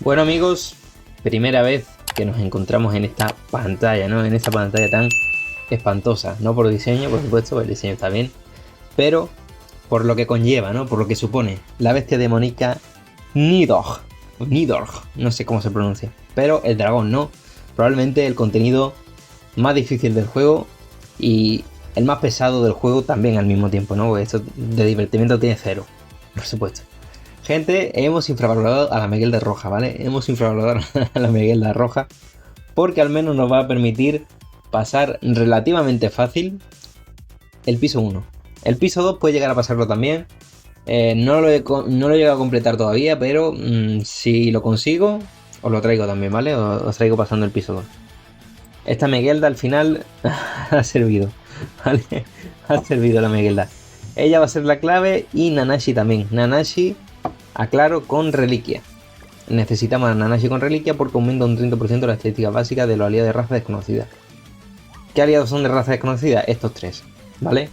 Bueno amigos, primera vez que nos encontramos en esta pantalla, ¿no? En esta pantalla tan espantosa, no por diseño, por supuesto, el diseño está bien, pero por lo que conlleva, ¿no? Por lo que supone la bestia demoníaca Nidhogg, no sé cómo se pronuncia, pero el dragón, ¿no? Probablemente el contenido más difícil del juego y el más pesado del juego también al mismo tiempo, ¿no? Porque esto de divertimiento tiene cero, por supuesto. Gente, hemos infravalorado a la Meguelda roja, ¿vale? Hemos infravalorado a la Meguelda roja porque al menos nos va a permitir pasar relativamente fácil el piso 1. El piso 2 puede llegar a pasarlo también. No lo he llegado a completar todavía, pero si lo consigo, os lo traigo también, ¿vale? Os traigo pasando el piso 2. Esta Meguelda al final ha servido, ¿vale? Ha servido la Meguelda. Ella va a ser la clave y Nanashi también. Nanashi, aclaro, con reliquia. Necesitamos a Nanashi con reliquia porque aumenta un 30% la estadística básica de los aliados de raza desconocida. ¿Qué aliados son de raza desconocida? Estos tres, ¿vale?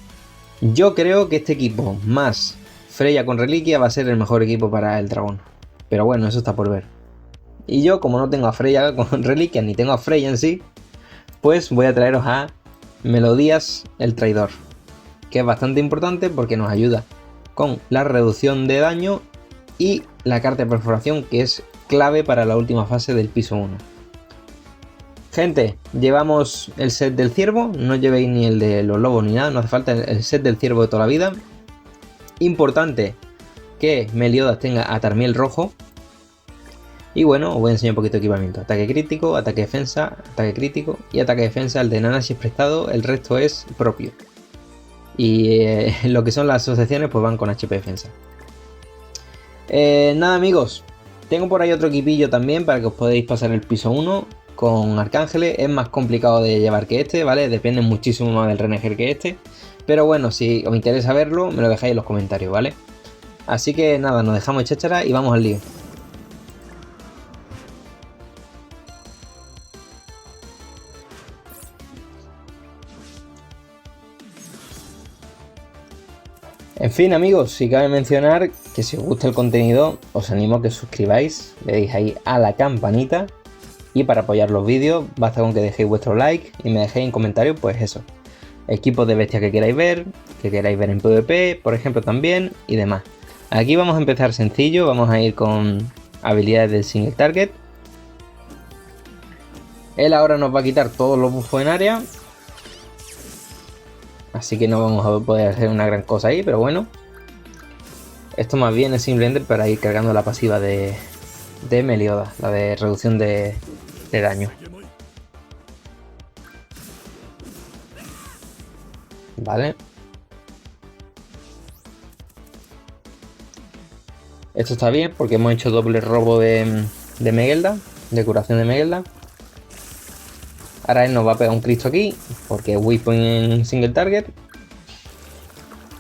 Yo creo que este equipo más Freya con reliquia va a ser el mejor equipo para el dragón. Pero bueno, eso está por ver. Y yo, como no tengo a Freya con reliquia, ni tengo a Freya en sí, pues voy a traeros a Melodías el Traidor, que es bastante importante porque nos ayuda con la reducción de daño y la carta de perforación, que es clave para la última fase del piso 1. Gente, llevamos el set del ciervo, no llevéis ni el de los lobos ni nada, no hace falta el set del ciervo de toda la vida. Importante que Meliodas tenga a Tarmiel rojo. Y bueno, os voy a enseñar un poquito de equipamiento. Ataque crítico, ataque defensa, ataque crítico y ataque defensa. El de Nanashi es prestado, el resto es propio. Y lo que son las asociaciones pues van con HP defensa. Nada amigos, tengo por ahí otro equipillo también para que os podáis pasar el piso 1 con arcángeles. Es más complicado de llevar que este, ¿vale? Depende muchísimo más del Reneger que este. Pero bueno, si os interesa verlo, me lo dejáis en los comentarios, ¿vale? Así que nada, nos dejamos cháchara y vamos al lío. En fin amigos, si cabe mencionar que si os gusta el contenido os animo a que os suscribáis, le deis ahí a la campanita y para apoyar los vídeos basta con que dejéis vuestro like y me dejéis en comentarios pues eso, equipos de bestias que queráis ver en PvP, por ejemplo también y demás. Aquí vamos a empezar sencillo, vamos a ir con habilidades del single target. Él ahora nos va a quitar todos los buffos en área. Así que no vamos a poder hacer una gran cosa ahí, pero bueno. Esto más bien es simplemente para ir cargando la pasiva de Meliodas, la de reducción de daño. Vale. Esto está bien porque hemos hecho doble robo de Meguelda, de curación de Meguelda. Ahora él nos va a pegar un Cristo aquí, porque es weapon en single target.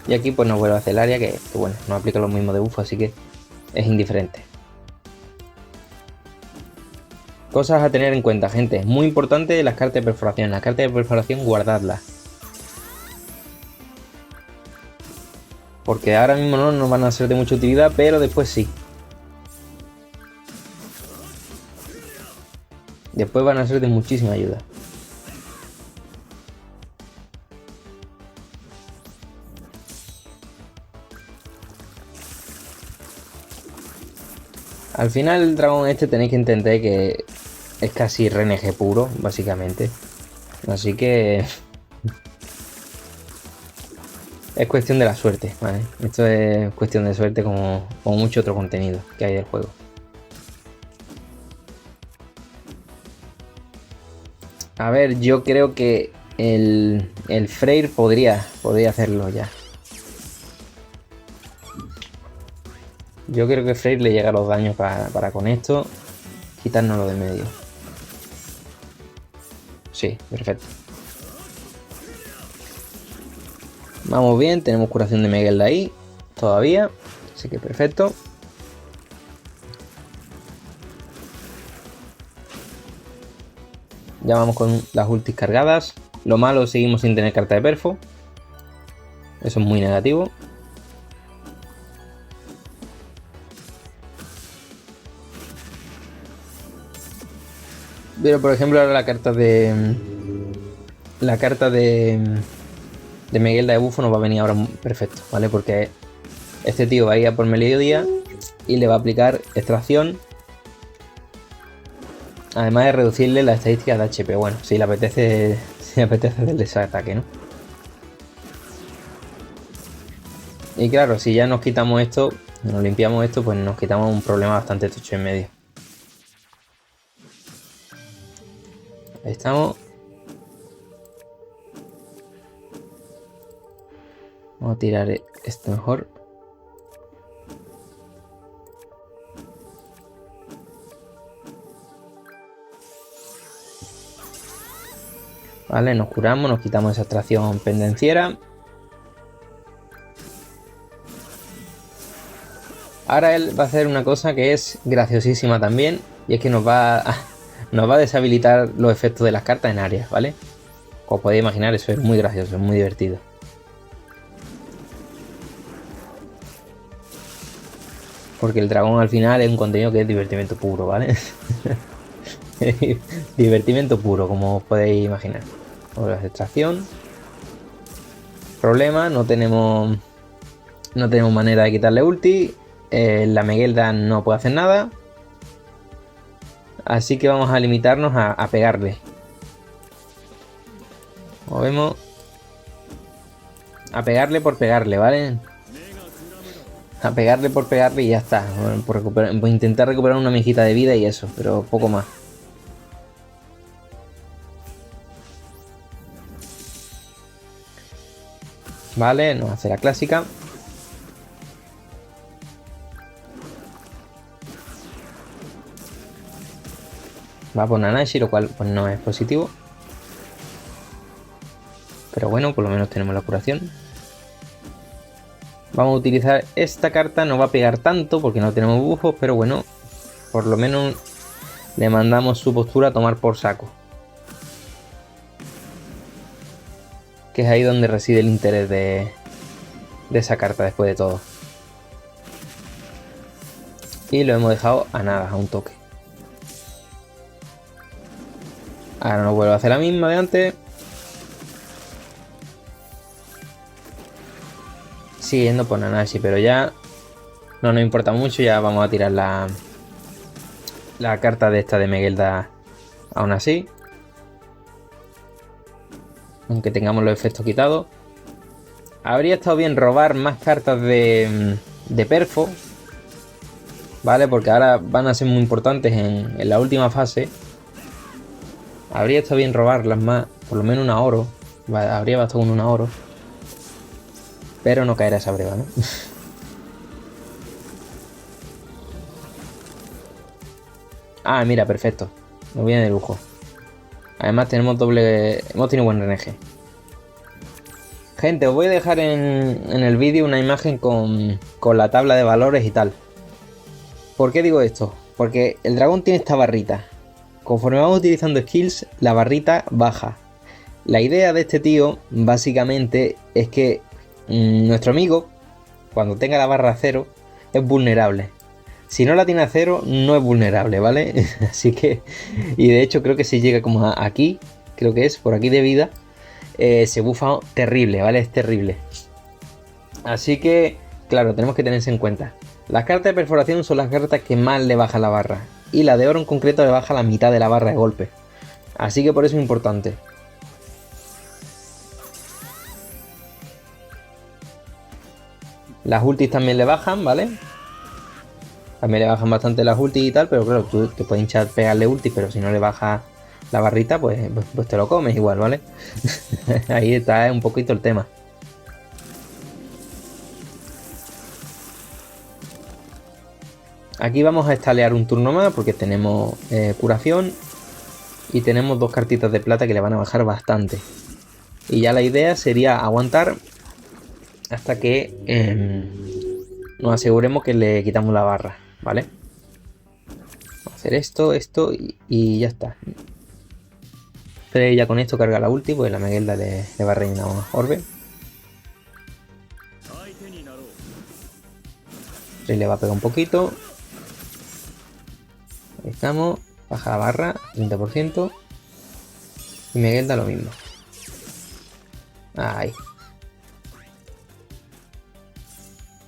Y aquí pues nos vuelve a hacer el área, que bueno, no aplica lo mismo de buff, así que es indiferente. Cosas a tener en cuenta, gente. Muy importante las cartas de perforación. Las cartas de perforación guardadlas. Porque ahora mismo no nos van a ser de mucha utilidad, pero después sí. Después van a ser de muchísima ayuda. Al final el dragón este tenéis que entender que es casi RNG puro, básicamente. Así que es cuestión de la suerte, ¿vale? Esto es cuestión de suerte como mucho otro contenido que hay del juego. A ver, yo creo que el Freyr podría hacerlo ya. Yo creo que Freyr le llega los daños para con esto quitárnoslo de medio. Sí, perfecto. Vamos bien, tenemos curación de Meguelda ahí todavía, así que perfecto. Ya vamos con las ultis cargadas. Lo malo, seguimos sin tener carta de perfo. Eso es muy negativo. Pero por ejemplo ahora la carta de... La carta de Meguelda de bufo nos va a venir ahora perfecto, ¿vale? Porque este tío va a ir a por mediodía y le va a aplicar extracción. Además de reducirle las estadísticas de HP. Bueno, si le apetece hacerle ese ataque, ¿no? Y claro, si ya nos quitamos esto, nos limpiamos esto, pues nos quitamos un problema bastante tocho en medio. Ahí estamos. Vamos a tirar esto mejor. Vale, nos curamos, nos quitamos esa extracción pendenciera. Ahora él va a hacer una cosa que es graciosísima también. Y es que nos va a deshabilitar los efectos de las cartas en áreas, ¿vale? Como podéis imaginar, eso es muy gracioso, es muy divertido. Porque el dragón al final es un contenido que es divertimento puro, ¿vale? Divertimento puro, como os podéis imaginar. Ahora extracción. Problema, no tenemos manera de quitarle ulti. La Meguelda no puede hacer nada. Así que vamos a limitarnos a pegarle. Como vemos, a pegarle por pegarle, ¿vale? A pegarle por pegarle y ya está. Por intentar recuperar una mijita de vida y eso, pero poco más. Vale, nos hace la clásica. Va por Nanashi, lo cual pues no es positivo. Pero bueno, por lo menos tenemos la curación. Vamos a utilizar esta carta, no va a pegar tanto porque no tenemos bufos, pero bueno, por lo menos le mandamos su postura a tomar por saco. Que es ahí donde reside el interés de esa carta después de todo. Y lo hemos dejado a nada, a un toque. Ahora nos vuelve a hacer la misma de antes. Siguiendo por Nanashi, pero ya no nos importa mucho. Ya vamos a tirar la carta de esta de Meguelda aún así. Aunque tengamos los efectos quitados. Habría estado bien robar más cartas de Perfo. ¿Vale? Porque ahora van a ser muy importantes en la última fase. Habría estado bien robarlas más. Por lo menos una oro. Vale, habría bastado con una oro. Pero no caerá esa breva, ¿no? Ah, mira, perfecto. Nos viene de lujo. Además tenemos doble... Hemos tenido buen RNG. Gente, os voy a dejar en el vídeo una imagen con la tabla de valores y tal. ¿Por qué digo esto? Porque el dragón tiene esta barrita. Conforme vamos utilizando skills, la barrita baja. La idea de este tío, básicamente, es que nuestro amigo, cuando tenga la barra a 0, es vulnerable. Si no la tiene a 0, no es vulnerable, ¿vale? Así que... Y de hecho creo que si llega como aquí, creo que es por aquí de vida, se bufa terrible, ¿vale? Es terrible. Así que, claro, tenemos que tenerse en cuenta. Las cartas de perforación son las cartas que más le bajan la barra. Y la de oro en concreto le baja la mitad de la barra de golpe. Así que por eso es importante. Las ultis también le bajan, ¿vale? También le bajan bastante las ultis y tal, pero claro, tú te puedes hinchar pegarle ultis, pero si no le baja la barrita, pues te lo comes igual, ¿vale? Ahí está un poquito el tema. Aquí vamos a estalear un turno más porque tenemos curación y tenemos dos cartitas de plata que le van a bajar bastante. Y ya la idea sería aguantar hasta que nos aseguremos que le quitamos la barra, ¿vale? Vamos a hacer esto y ya está. Pero ya con esto carga la ulti, pues la Meguelda le va a rellenar una orbe. Y le va a pegar un poquito. Ahí estamos. Baja la barra, 30%. Y Miguel da lo mismo. Ahí.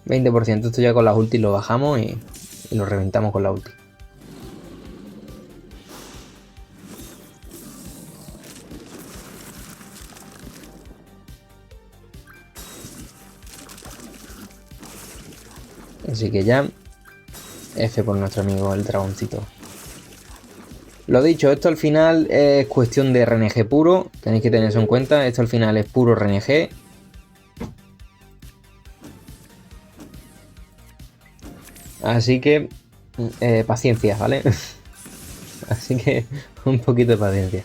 20%. Esto ya con la ulti lo bajamos y lo reventamos con la ulti. Así que ya, F por nuestro amigo el dragoncito. Lo dicho, esto al final es cuestión de RNG puro. Tenéis que tener eso en cuenta. Esto al final es puro RNG. Así que paciencia, ¿vale? Así que un poquito de paciencia.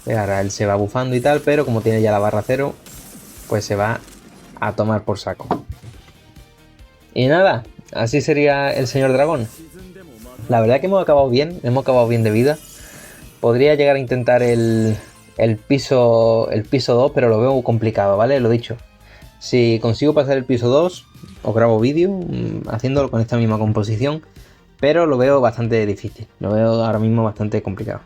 Ahora él se va bufando y tal, pero como tiene ya la barra 0, pues se va a tomar por saco. Y nada, así sería el señor dragón. La verdad que hemos acabado bien de vida. Podría llegar a intentar el piso 2, pero lo veo complicado, ¿vale? Lo dicho. Si consigo pasar el piso 2, os grabo vídeo haciéndolo con esta misma composición, pero lo veo bastante difícil. Lo veo ahora mismo bastante complicado.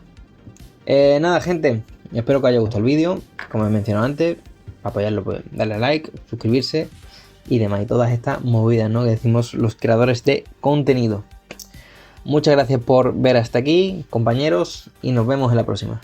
Nada, gente, espero que os haya gustado el vídeo. Como he mencionado antes, apoyarlo, pues darle a like, suscribirse y demás. Y todas estas movidas, ¿no?, que decimos los creadores de contenido. Muchas gracias por ver hasta aquí, compañeros, y nos vemos en la próxima.